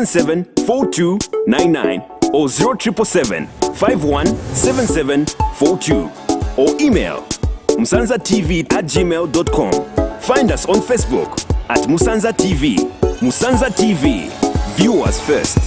774299 or 0777517742 or email musanzatv@gmail.com. Find us on Facebook at Musanza TV. Musanza TV, viewers first.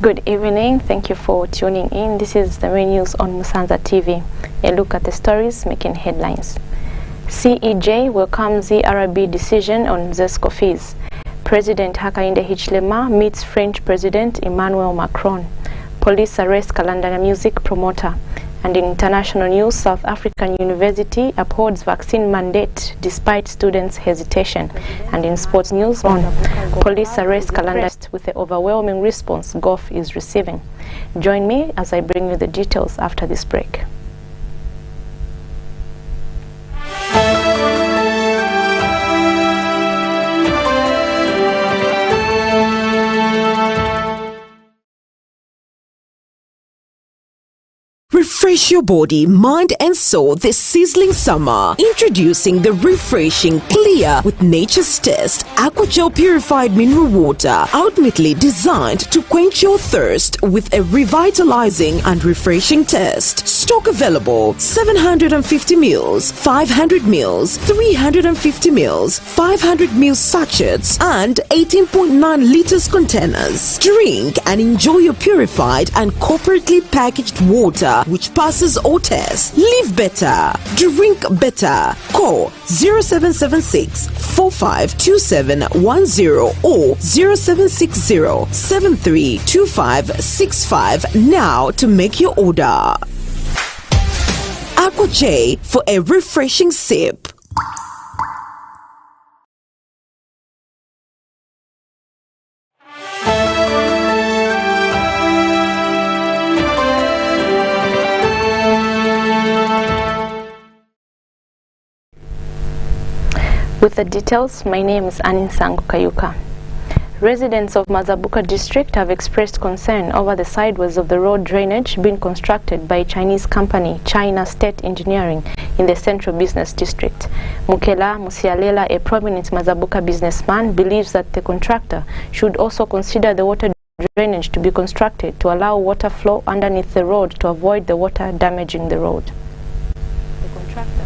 Good evening, thank you for tuning in. This is the main news on Musanza TV. A look at the stories making headlines. CEJ welcomes the RB decision on ZESCO fees. President Hakainde Hichilema meets French President Emmanuel Macron. Police arrest Kalandana music promoter. And in international news, South African University upholds vaccine mandate despite students' hesitation. And in sports news, on police arrest Kalanda with the overwhelming response golf is receiving. Join me as I bring you the details after this break. Refresh your body, mind and soul this sizzling summer. Introducing the refreshing, clear with nature's taste Aquagel purified mineral water, ultimately designed to quench your thirst with a revitalizing and refreshing taste. Stock available: 750 ml, 500 ml, 350 ml, 500 ml sachets and 18.9 liters containers. Drink and enjoy your purified and corporately packaged water which passes all tests. Live better, drink better. Call 0776 452710 or 0760 732565 now to make your order. Aquagel for a refreshing sip. With the details, my name is Aninsango Kayuka. Residents of Mazabuka district have expressed concern over the sideways of the road drainage being constructed by Chinese company China State Engineering in the central business district. Mukela Musialela, a prominent Mazabuka businessman, believes that the contractor should also consider the water drainage to be constructed to allow water flow underneath the road to avoid the water damaging the road. The contractor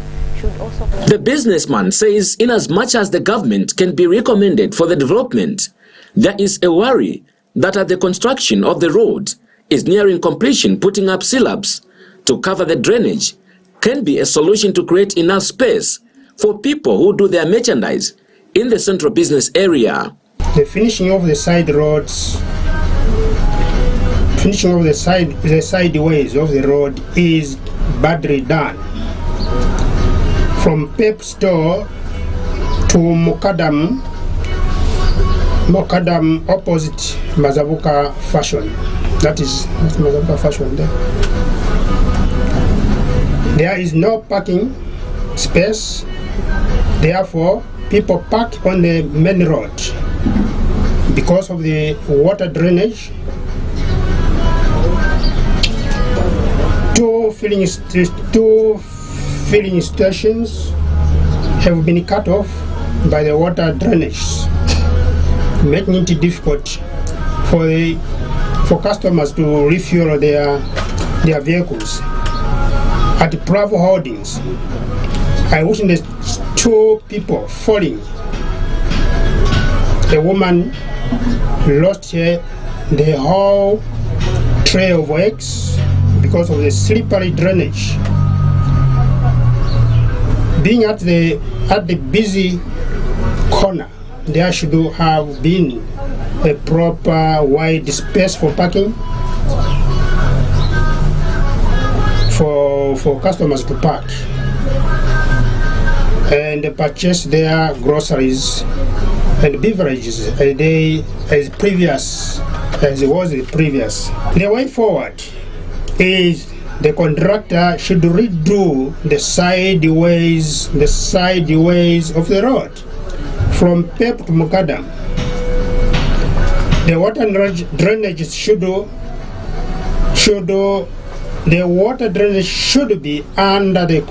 The businessman says inasmuch as the government can be recommended for the development, there is a worry that at the construction of the road is nearing completion, putting up slabs to cover the drainage can be a solution to create enough space for people who do their merchandise in the central business area. The finishing of the side roads, finishing of the sideways of the road is badly done. From Pep Store to Mokadam opposite Mazabuka Fashion. That's Mazabuka Fashion there. There is no parking space, therefore people park on the main road. Because of the water drainage, two filling stations have been cut off by the water drainage, making it difficult for customers to refuel their vehicles. At Bravo Holdings, I witnessed two people falling. A woman lost the whole tray of eggs because of the slippery drainage. Being at the busy corner, there should have been a proper wide space for parking for customers to park and purchase their groceries and beverages as it was previous. The way forward is the contractor should redo the sideways of the road from Pep to Mukadam. The water drainage should be under the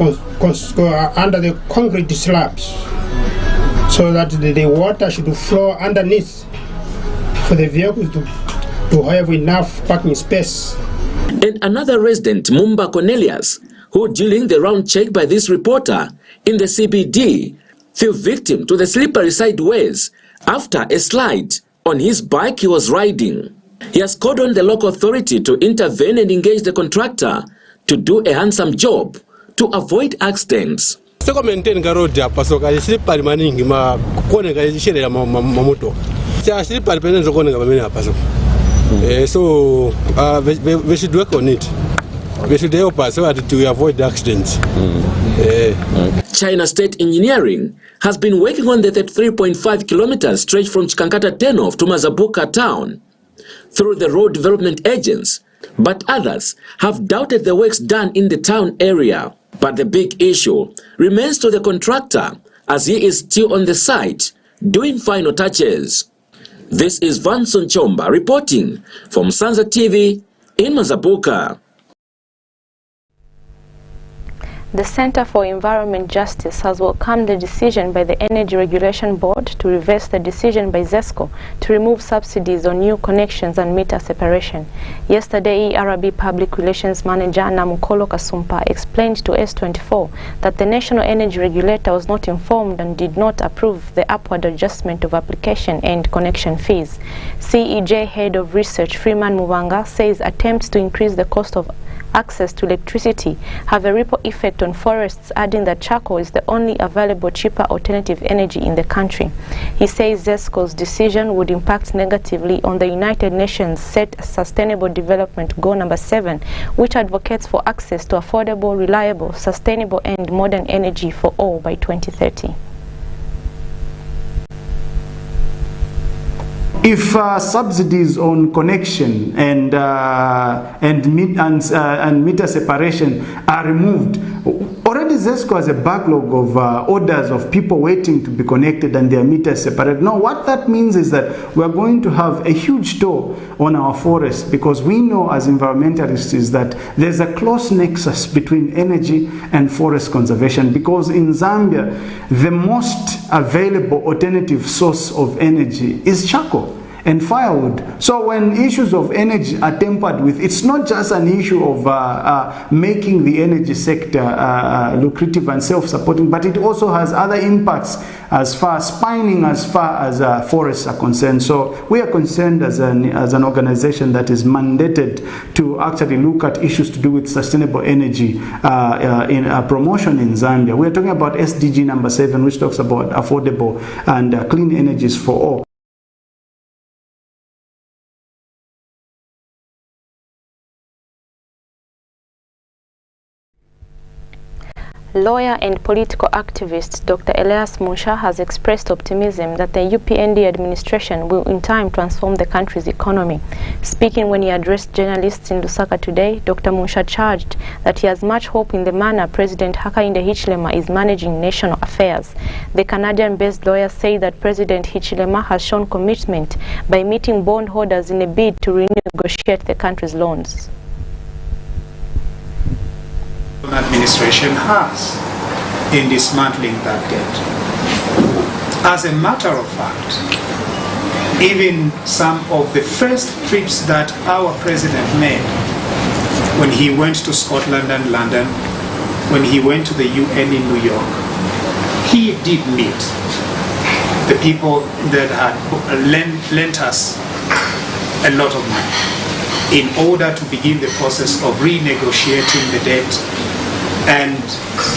concrete slabs, so that the water should flow underneath for the vehicles to have enough parking space. And another resident, Mumba Cornelius, who during the round check by this reporter in the CBD, fell victim to the slippery sideways after a slide on his bike he was riding. He has called on the local authority to intervene and engage the contractor to do a handsome job to avoid accidents. So maintain road pasoka slippery maningi ma kone ga shirela mamoto. Cha slippery penenzo kone ga mamina paso. So we should work on it. We should help us so that to avoid accidents. China State Engineering has been working on the 33.5 kilometers stretch from Chikankata Tenov to Mazabuka town through the road development agents, but others have doubted the works done in the town area. But the big issue remains to the contractor, as he is still on the site doing final touches. This is Vanson Chomba reporting from Musanza TV in Mazabuka. The Center for Environment Justice has welcomed the decision by the Energy Regulation Board to reverse the decision by ZESCO to remove subsidies on new connections and meter separation. Yesterday, ERB Public Relations Manager Namukolo Kasumpa explained to S24 that the National Energy Regulator was not informed and did not approve the upward adjustment of application and connection fees. CEJ Head of Research Freeman Mubanga says attempts to increase the cost of access to electricity have a ripple effect on forests, adding that charcoal is the only available cheaper alternative energy in the country. He says ZESCO's decision would impact negatively on the United Nations set Sustainable Development Goal number 7, which advocates for access to affordable, reliable, sustainable and modern energy for all by 2030. If subsidies on connection and meter separation are removed, already ZESCO has a backlog of orders of people waiting to be connected and their meters separated. Now, what that means is that we are going to have a huge toll on our forests, because we know as environmentalists is that there's a close nexus between energy and forest conservation, because in Zambia, the most available alternative source of energy is charcoal and firewood. So when issues of energy are tampered with, it's not just an issue of making the energy sector lucrative and self-supporting, but it also has other impacts as far as spinning, as far as forests are concerned. So we are concerned as an organization that is mandated to actually look at issues to do with sustainable energy in promotion in Zambia. We are talking about SDG number 7, which talks about affordable and clean energies for all. Lawyer and political activist Dr. Elias Musha has expressed optimism that the UPND administration will in time transform the country's economy. Speaking when he addressed journalists in Lusaka today, Dr. Musha charged that he has much hope in the manner President Hakainde Hichilema is managing national affairs. The Canadian-based lawyer said that President Hichilema has shown commitment by meeting bondholders in a bid to renegotiate the country's loans. Administration has in dismantling that debt. As a matter of fact, even some of the first trips that our president made, when he went to Scotland and London, when he went to the UN in New York, he did meet the people that had lent us a lot of money in order to begin the process of renegotiating the debt and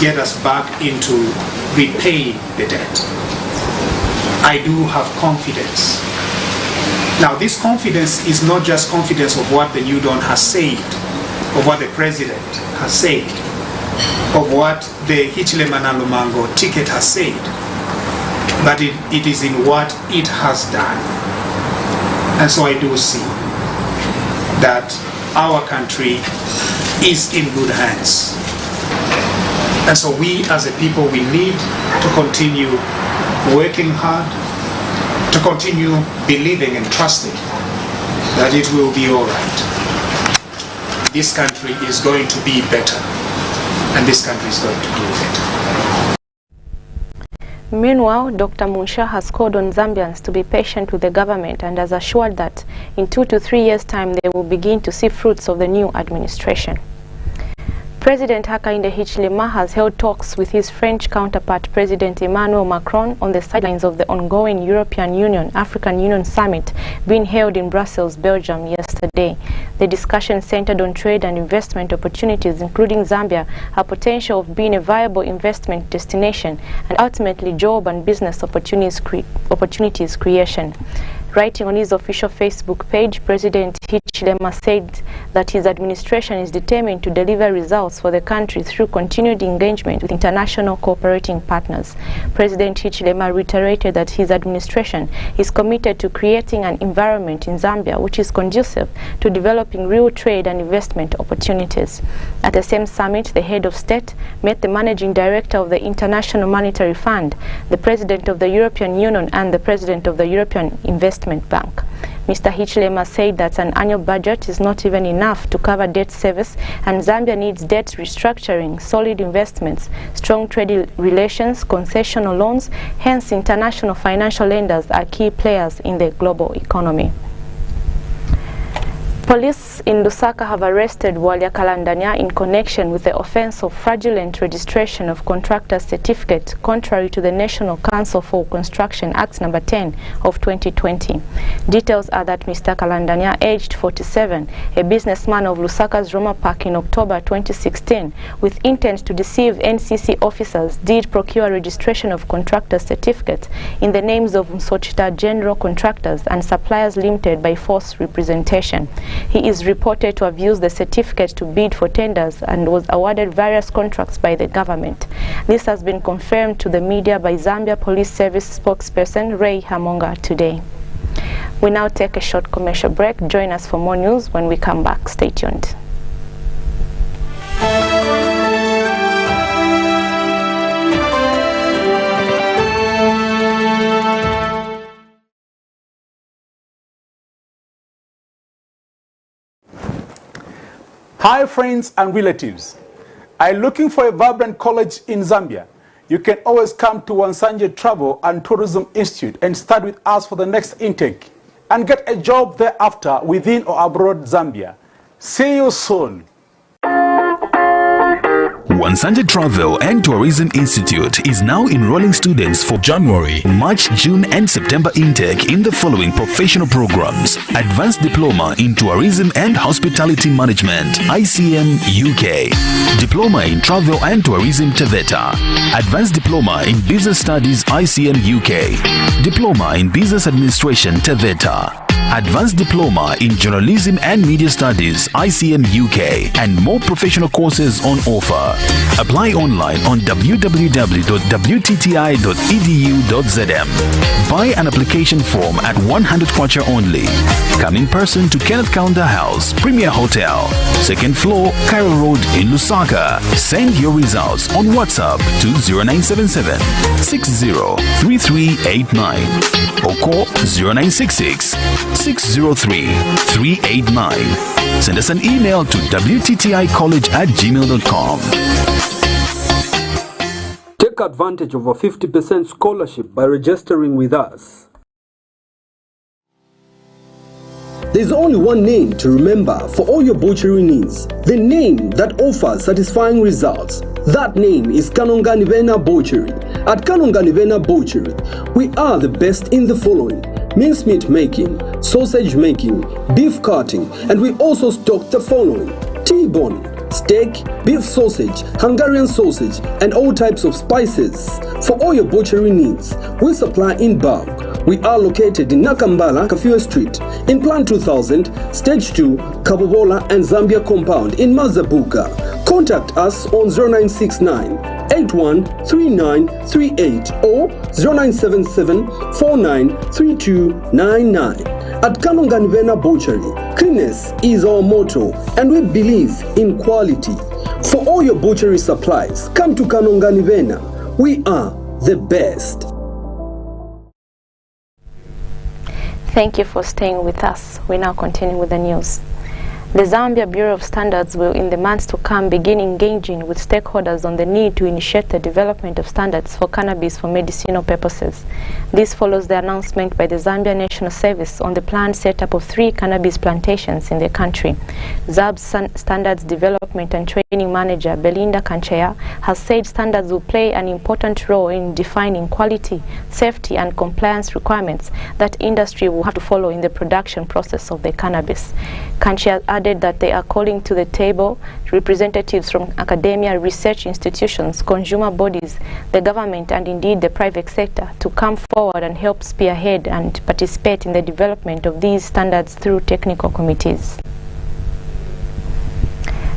get us back into repaying the debt. I do have confidence Now, this confidence is not just confidence of what the new dawn has said, of what the president has said, of what the Hichilema na Lumango ticket has said, but it is in what it has done. And so I do see that our country is in good hands. And so we as a people, we need to continue working hard, to continue believing and trusting that it will be all right. This country is going to be better, and this country is going to do better. Meanwhile, Dr. Munsha has called on Zambians to be patient with the government and has assured that in 2 to 3 years' time they will begin to see fruits of the new administration. President Hakainde Hichilema has held talks with his French counterpart President Emmanuel Macron on the sidelines of the ongoing European Union-African Union Summit being held in Brussels, Belgium yesterday. The discussion centered on trade and investment opportunities, including Zambia, a potential of being a viable investment destination, and ultimately job and business opportunities creation. Writing on his official Facebook page, President Hichilema said that his administration is determined to deliver results for the country through continued engagement with international cooperating partners. President Hichilema reiterated that his administration is committed to creating an environment in Zambia which is conducive to developing real trade and investment opportunities. At the same summit, the head of state met the managing director of the International Monetary Fund, the president of the European Union, and the president of the European Investment Bank. Mr. Hichilema said that an annual budget is not even enough to cover debt service, and Zambia needs debt restructuring, solid investments, strong trade relations, concessional loans. Hence, international financial lenders are key players in the global economy. Police in Lusaka have arrested Walia Kalandania in connection with the offense of fraudulent registration of contractor's certificate, contrary to the National Council for Construction Act No. 10 of 2020. Details are that Mr. Kalandania, aged 47, a businessman of Lusaka's Roma Park in October 2016, with intent to deceive NCC officers, did procure registration of contractor's certificate in the names of Msochita General Contractors and Suppliers Limited by false representation. He is reported to have used the certificate to bid for tenders and was awarded various contracts by the government. This has been confirmed to the media by Zambia Police Service spokesperson Ray Hamonga today. We now take a short commercial break. Join us for more news when we come back. Stay tuned. Hi friends and relatives. Are you looking for a vibrant college in Zambia? You can always come to Untitled Travel and Tourism Institute and start with us for the next intake and get a job thereafter within or abroad Zambia. See you soon. Untitled Travel and Tourism Institute is now enrolling students for January, March, June and September intake in the following professional programs: Advanced Diploma in Tourism and Hospitality Management, ICM UK, Diploma in Travel and Tourism TVETA, Advanced Diploma in Business Studies ICM UK, Diploma in Business Administration TVETA, Advanced Diploma in Journalism and Media Studies ICM UK, and more professional courses on offer. Apply online on www.wtti.edu.zm. Buy an application form at 100 kwacha only. Come in person to Kenneth Kaunda House, Premier Hotel, 2nd floor, Cairo Road in Lusaka. Send your results on WhatsApp to 0977 603389 or call 0966 603-389. Send us an email to wtticollege@gmail.com. Take advantage of a 50% scholarship by registering with us. There's only one name to remember for all your butchery needs. The name that offers satisfying results. That name is Kanonganivena Butchery. At Kanonganivena Butchery, we are the best in the following: mincemeat making, sausage making, beef cutting, and we also stock the following: T-bone, steak, beef sausage, Hungarian sausage, and all types of spices. For all your butchery needs, we supply in bulk. We are located in Nakambala, Kafue Street, in Plan 2000, Stage 2, Kabobola and Zambia Compound in Mazabuka. Contact us on 0969 813938 or 0977 493299. At Kanonganivena Butchery, cleanness is our motto and we believe in quality. For all your butchery supplies, come to Kanonganivena. We are the best. Thank you for staying with us. We now continue with the news. The Zambia Bureau of Standards will in the months to come begin engaging with stakeholders on the need to initiate the development of standards for cannabis for medicinal purposes. This follows the announcement by the Zambia National Service on the planned setup of 3 cannabis plantations in the country. ZAB's Standards Development and Training Manager Belinda Kancheya has said standards will play an important role in defining quality, safety and compliance requirements that industry will have to follow in the production process of the cannabis. Kancheya added that they are calling to the table representatives from academia, research institutions, consumer bodies, the government and indeed the private sector to come forward and help spearhead and participate in the development of these standards through technical committees.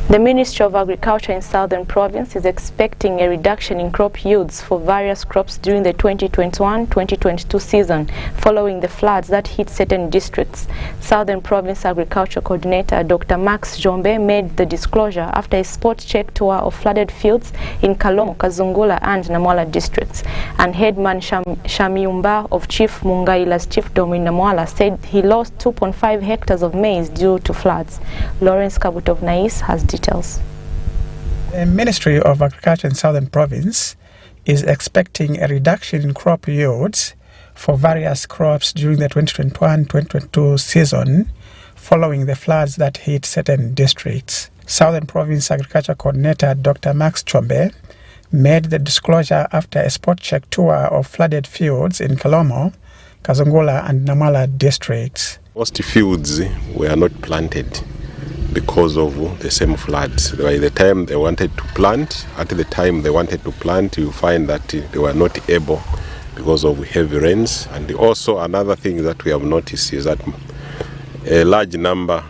The Ministry of Agriculture in Southern Province is expecting a reduction in crop yields for various crops during the 2021-2022 season following the floods that hit certain districts. Southern Province Agriculture Coordinator Dr. Max Jombe made the disclosure after a spot check tour of flooded fields in Kalomo, Kazungula and Namwala districts. And headman Shamyumba of Chief Mungaila's chiefdom in Namwala said he lost 2.5 hectares of maize due to floods. Lawrence Kabut of Nais has details. The Ministry of Agriculture in Southern Province is expecting a reduction in crop yields for various crops during the 2021-2022 season following the floods that hit certain districts. Southern Province Agriculture Coordinator Dr. Max Chombe made the disclosure after a spot check tour of flooded fields in Kalomo, Kazungula and Namwala districts. Most fields were not planted because of the same floods. By the time they wanted to plant, you find that they were not able because of heavy rains. And also another thing that we have noticed is that a large number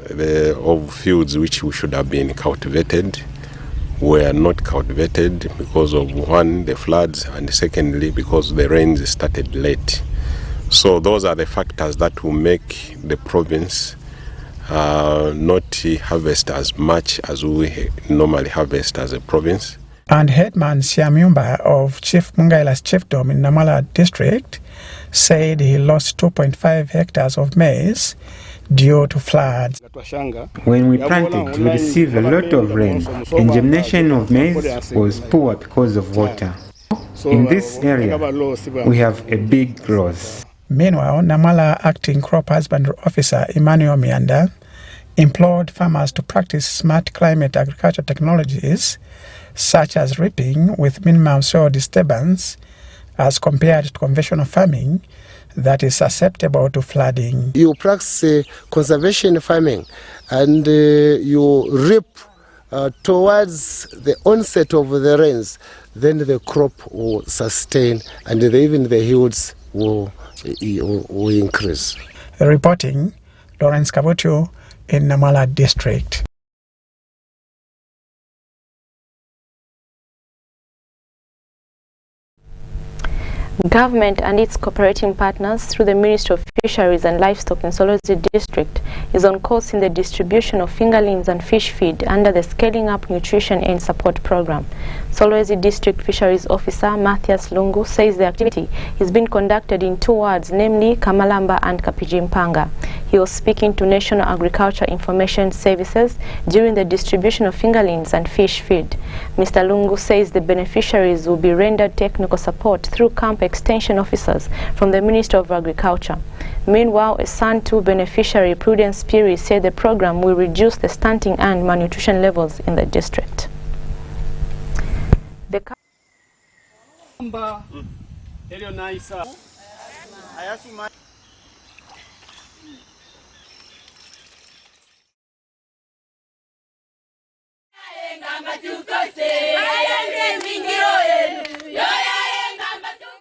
of fields which should have been cultivated were not cultivated because of, one, the floods, and secondly, because the rains started late. So those are the factors that will make the province not harvest as much as we normally harvest as a province. And headman Siamyumba of Chief Mungaila's chiefdom in Namwala district said he lost 2.5 hectares of maize due to floods. When we planted, we received a lot of rain, and germination of maize was poor because of water. In this area, we have a big loss. Meanwhile, Namwala Acting Crop Husbandry Officer Emmanuel Mianda implored farmers to practice smart climate agriculture technologies such as reaping with minimum soil disturbance as compared to conventional farming that is susceptible to flooding. You practice conservation farming and you reap towards the onset of the rains, then the crop will sustain and even the yields will increase. Reporting, Lawrence Kabutu in Namwala district. Government and its cooperating partners through the Ministry of Fisheries and Livestock in Solwezi District is on course in the distribution of fingerlings and fish feed under the Scaling Up Nutrition and Support Program. Solwezi District Fisheries Officer Matthias Lungu says the activity is being conducted in 2 wards, namely Kamalamba and Kapijimpanga. He was speaking to National Agriculture Information Services during the distribution of fingerlings and fish feed. Mr. Lungu says the beneficiaries will be rendered technical support through camp extension officers from the Ministry of Agriculture. Meanwhile, a San 2 beneficiary, Prudence Piri, said the program will reduce the stunting and malnutrition levels in the district.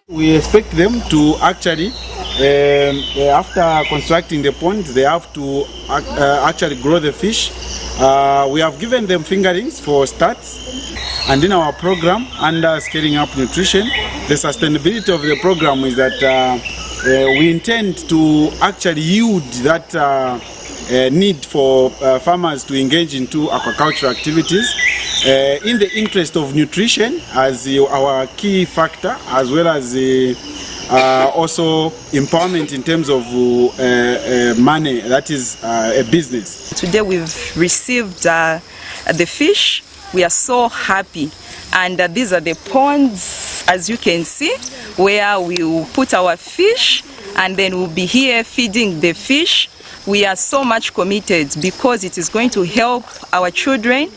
We expect them to actually after constructing the pond, they have to actually grow the fish. We have given them fingerlings for starts, and in our program under scaling up nutrition, the sustainability of the program is that we intend to actually yield that need for farmers to engage into aquaculture activities in the interest of nutrition as our key factor, as well as also empowerment in terms of money, that is a business. Today we've received the fish. We are so happy, and these are the ponds, as you can see, where we will put our fish, and then we'll be here feeding the fish. We are so much committed because it is going to help our children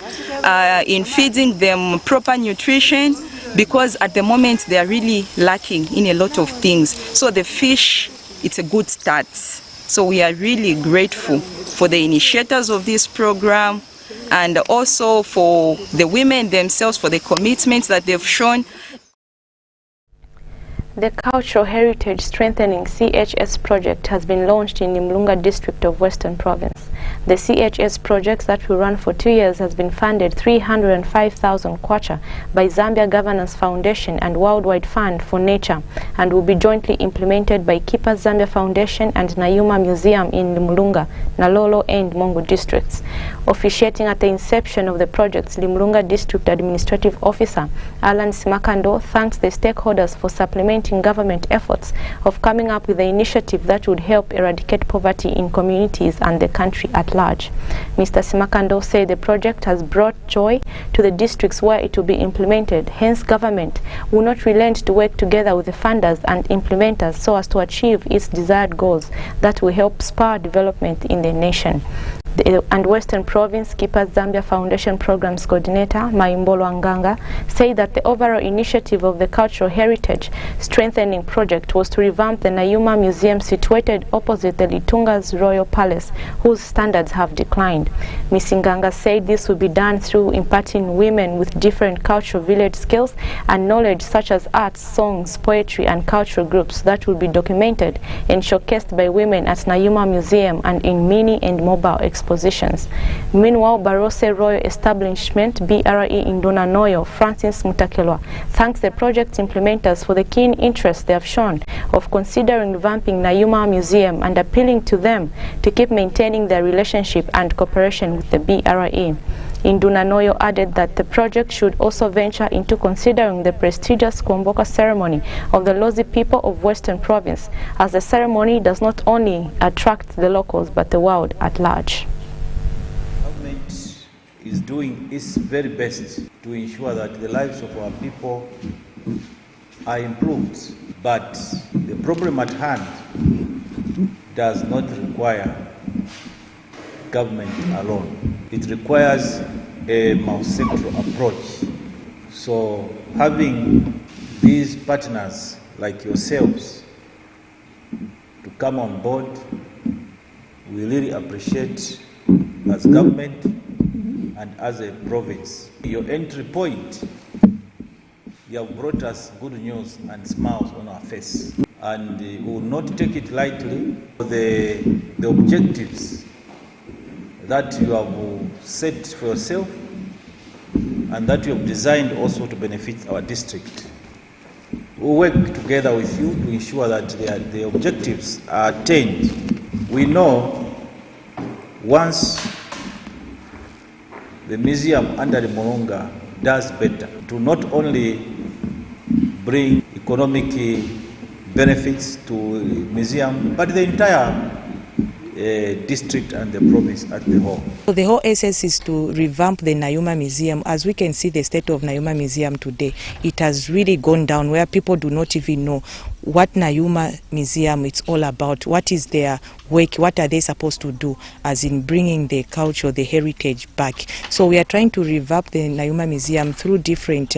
in feeding them proper nutrition, because at the moment they are really lacking in a lot of things. So the fish, it's a good start. So we are really grateful for the initiators of this program, and also for the women themselves for the commitments that they've shown. The Cultural Heritage Strengthening CHS project has been launched in Mlunga district of Western Province. The CHS project that will run for 2 years has been funded 305,000 kwacha by Zambia Governance Foundation and Worldwide Fund for Nature, and will be jointly implemented by Keepers Zambia Foundation and Nayuma Museum in Mlunga, Nalolo and Mongo districts. Officiating at the inception of the project, Limlunga District Administrative Officer Alan Simakando thanks the stakeholders for supplementing government efforts of coming up with an initiative that would help eradicate poverty in communities and the country at large. Mr. Simakando said the project has brought joy to the districts where it will be implemented. Hence, government will not relent to work together with the funders and implementers so as to achieve its desired goals that will help spur development in the nation. And Western Province Keepers Zambia Foundation Programs Coordinator Maimbolo Anganga said that the overall initiative of the Cultural Heritage Strengthening Project was to revamp the Nayuma Museum situated opposite the Litunga's Royal Palace, whose standards have declined. Ms. Nganga said this will be done through imparting women with different cultural village skills and knowledge such as arts, songs, poetry and cultural groups that will be documented and showcased by women at Nayuma Museum and in mini and mobile expositions. Meanwhile, Barose Royal Establishment, BRE in Donanoyo, Francis Mutakelwa, thanks the project implementers for the keen interest they have shown of considering revamping Nayuma Museum and appealing to them to keep maintaining their relationship and cooperation with the BRE. Indunanoyo added that the project should also venture into considering the prestigious Kwamboka ceremony of the Lozi people of Western Province, as the ceremony does not only attract the locals but the world at large. Government is doing its very best to ensure that the lives of our people are improved, but the problem at hand does not require government alone. It requires a multi-sectoral approach. So having these partners like yourselves to come on board, we really appreciate as government and as a province. Your entry point, you have brought us good news and smiles on our face, and we will not take it lightly. The objectives that you have set for yourself and that you have designed also to benefit our district. We'll work together with you to ensure that the objectives are attained. We know once the museum under the Mlunga does better to not only bring economic benefits to the museum, but the entire district and the province at the whole. So the whole essence is to revamp the Nayuma Museum. As we can see the state of Nayuma Museum today, it has really gone down where people do not even know what Nayuma Museum is all about, what is their work, what are they supposed to do as in bringing the culture, the heritage back. So we are trying to revamp the Nayuma Museum through different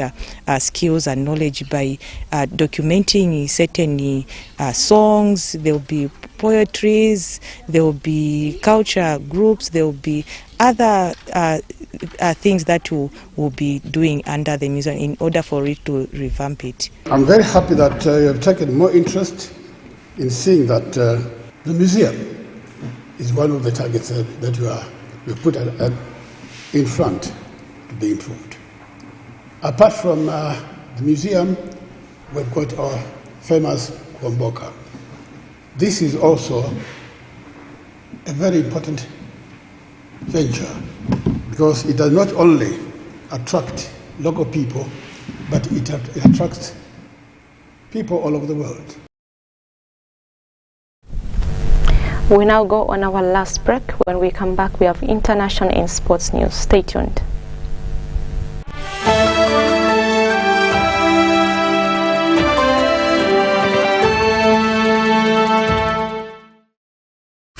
skills and knowledge by documenting certain songs. There will be poetries, there will be culture groups, there will be other things that we'll be doing under the museum in order for it to revamp it. I'm very happy that you have taken more interest in seeing that the museum is one of the targets that we put in front to be improved. Apart from the museum, we've got our famous Kwamboka. This is also a very important venture because it does not only attract local people, but it attracts people all over the world. We now go on our last break. When we come back, we have international and sports news. Stay tuned.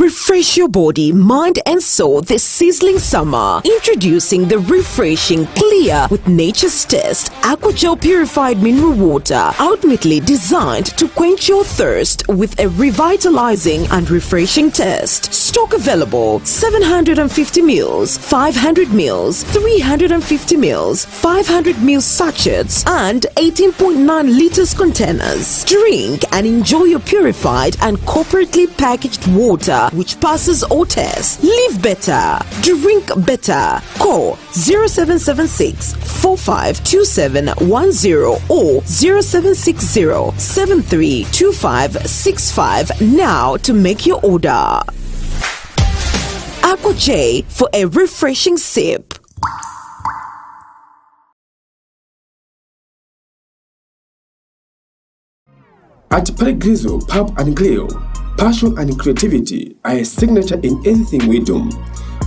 Refresh your body, mind and soul this sizzling summer. Introducing the refreshing clear with nature's test AquaGel purified mineral water, ultimately designed to quench your thirst with a revitalizing and refreshing taste. Stock available: 750 ml, 500 ml, 350 ml, 500 ml sachets and 18.9 liters containers. Drink and enjoy your purified and corporately packaged water which passes all tests. Live better, drink better. Call 0776 452710 or 0760 732565 now to make your order. AquaJ for a refreshing sip. At Parigrizo Pub and Grill, passion and creativity are a signature in anything we do.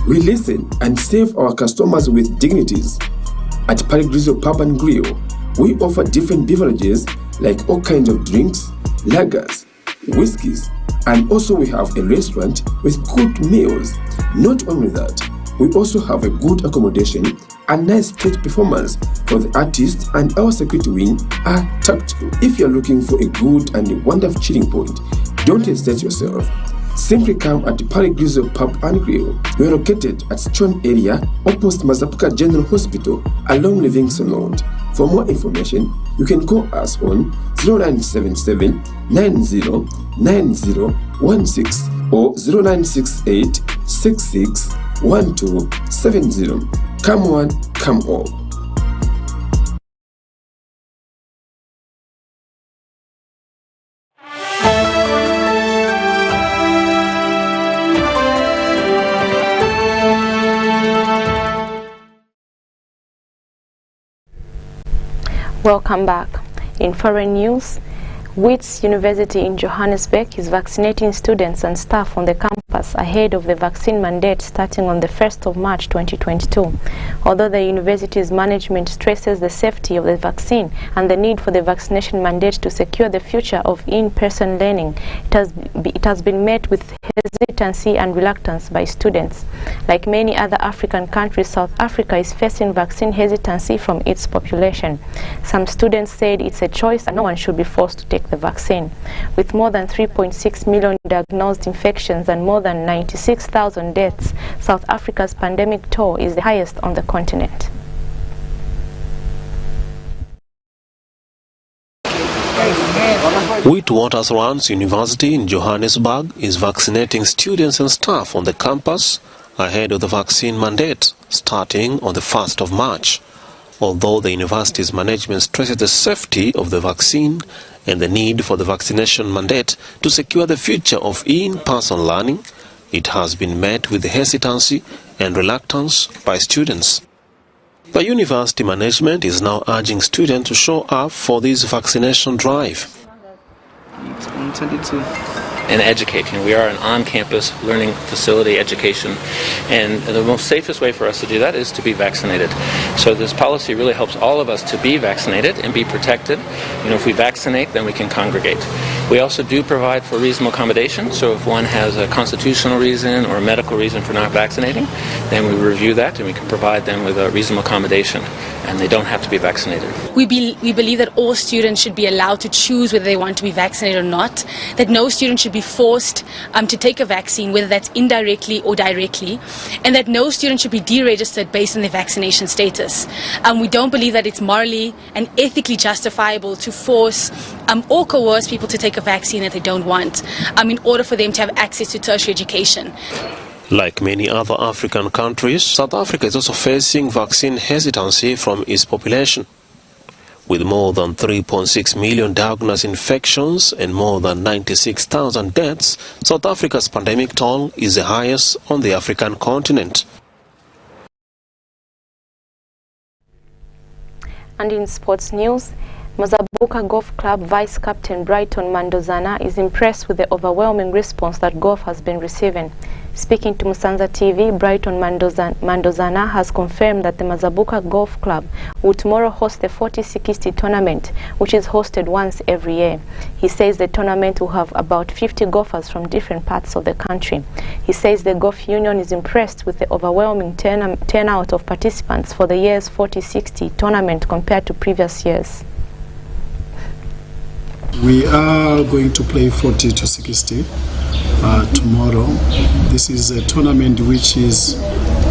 We listen and serve our customers with dignities. At Parigrizo Pub and Grill, we offer different beverages like all kinds of drinks, lagers, whiskeys, and also we have a restaurant with good meals. Not only that, we also have a good accommodation and nice stage performance for the artists, and our security wing are tactful. If you're looking for a good and wonderful chilling point, don't hesitate yourself. Simply come at the Parigrizo Pub and Grill. We are located at Stone area opposite Mazapuka General Hospital along Livingston Road. For more information, you can call us on 0977 909016 or 0968 661270. Come on, come all. Welcome back. In foreign news, Wits University in Johannesburg is vaccinating students and staff on the campus ahead of the vaccine mandate starting on the 1st of March 2022. Although the university's management stresses the safety of the vaccine and the need for the vaccination mandate to secure the future of in-person learning, it has been met with hesitancy and reluctance by students. Like many other African countries, South Africa is facing vaccine hesitancy from its population. Some students said it's a choice and no one should be forced to take the vaccine. With more than 3.6 million diagnosed infections and more than 96,000 deaths, South Africa's pandemic toll is the highest on the continent. Witwatersrand University in Johannesburg is vaccinating students and staff on the campus ahead of the vaccine mandate starting on the 1st of March. Although the university's management stresses the safety of the vaccine and the need for the vaccination mandate to secure the future of in-person learning, it has been met with hesitancy and reluctance by students. The university management is now urging students to show up for this vaccination drive. And educating. We are an on-campus learning facility education, and the most safest way for us to do that is to be vaccinated. So this policy really helps all of us to be vaccinated and be protected. You know, if we vaccinate, then we can congregate. We also do provide for reasonable accommodation, so if one has a constitutional reason or a medical reason for not vaccinating, then we review that and we can provide them with a reasonable accommodation, and they don't have to be vaccinated. We believe that all students should be allowed to choose whether they want to be vaccinated or not, that no student should be forced to take a vaccine, whether that's indirectly or directly, and that no student should be deregistered based on their vaccination status. We don't believe that it's morally and ethically justifiable to force or coerce people to take a vaccine that they don't want in order for them to have access to tertiary education. Like many other African countries, South Africa is also facing vaccine hesitancy from its population. With more than 3.6 million diagnosed infections and more than 96,000 deaths, South Africa's pandemic toll is the highest on the African continent. And in sports news, Mazabuka Golf Club Vice Captain Brighton Mandozana is impressed with the overwhelming response that golf has been receiving. Speaking to Musanza TV, Brighton Mandozana has confirmed that the Mazabuka Golf Club will tomorrow host the 40-60 tournament, which is hosted once every year. He says the tournament will have about 50 golfers from different parts of the country. He says the Golf Union is impressed with the overwhelming turnout of participants for the year's 40-60 tournament compared to previous years. We are going to play 40-60 tomorrow. This is a tournament which is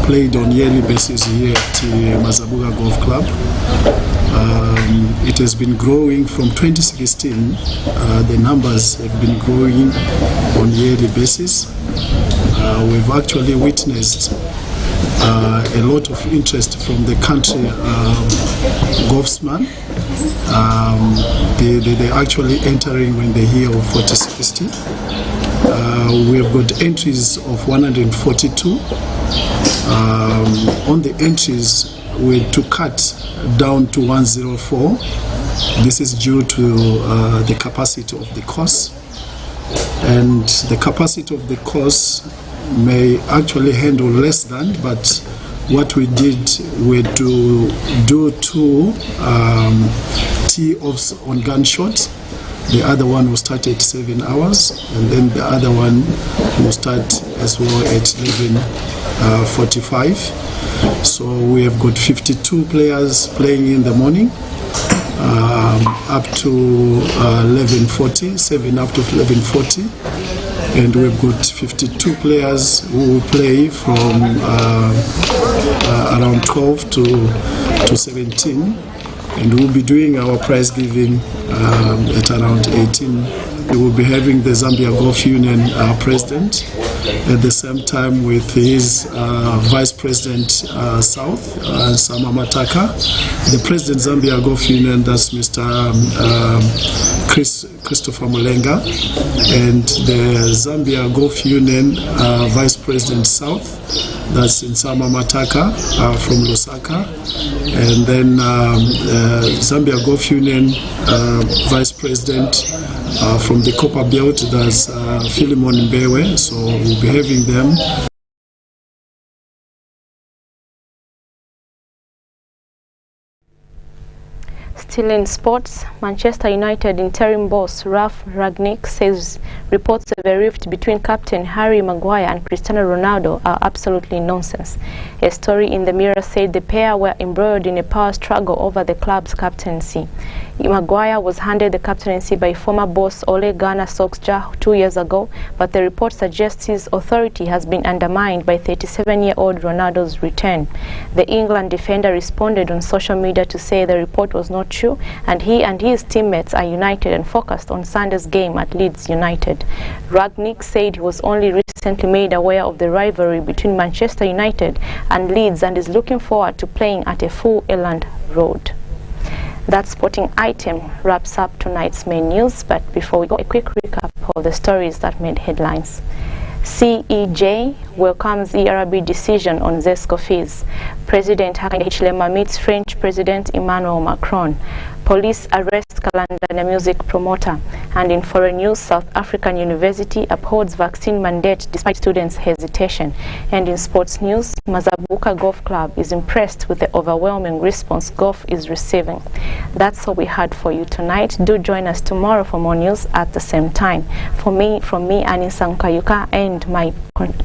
played on yearly basis here at Mazabuka Golf Club. It has been growing from 2016. The numbers have been growing on yearly basis. We've actually witnessed a lot of interest from the country golfsmen. They're actually entering when they hear of 40-60. We have got entries of 142. On the entries, we had to cut down to 104. This is due to the capacity of the course. And the capacity of the course may actually handle less than, but what we did, we had to do 2 tee-offs on gunshot. The other one will start at 7 hours, and then the other one will start as well at 11:45. So we have got 52 players playing in the morning, up to 11:40, 7 up to 11:40. And we've got 52 players who will play from around 12 to 17. And we'll be doing our prize giving at around 18. We will be having the Zambia Golf Union president at the same time with his vice president South, Sama Mataka. The president Zambia Golf Union, that's Mr. Christopher Mulenga, and the Zambia Golf Union Vice President South, that's in Sama Mataka from Lusaka, and then Zambia Golf Union Vice President from the Copper Belt, that's Philemon Mbewe, so we'll be having them. Still in sports, Manchester United interim boss Ralph Rangnick says reports of a rift between captain Harry Maguire and Cristiano Ronaldo are absolutely nonsense. A story in the Mirror said the pair were embroiled in a power struggle over the club's captaincy. Maguire was handed the captaincy by former boss Ole Gunnar Solskjaer 2 years ago, but the report suggests his authority has been undermined by 37-year-old Ronaldo's return. The England defender responded on social media to say the report was not true, and he and his teammates are united and focused on Sunday's game at Leeds United. Rangnick said he was only recently made aware of the rivalry between Manchester United and Leeds and is looking forward to playing at a full Elland Road. That sporting item wraps up tonight's main news, but before we go, a quick recap of the stories that made headlines. CEJ welcomes ERB decision on ZESCO fees. President Hakainde Hichilema meets French President Emmanuel Macron. Police arrest Kalanda music promoter. And in foreign news, South African University upholds vaccine mandate despite students' hesitation. And in sports news, Mazabuka Golf Club is impressed with the overwhelming response golf is receiving. That's all we had for you tonight. Do join us tomorrow for more news at the same time. From me, Anisa Nkayuka, and my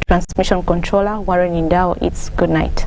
transmission controller, Warren Indao, it's good night.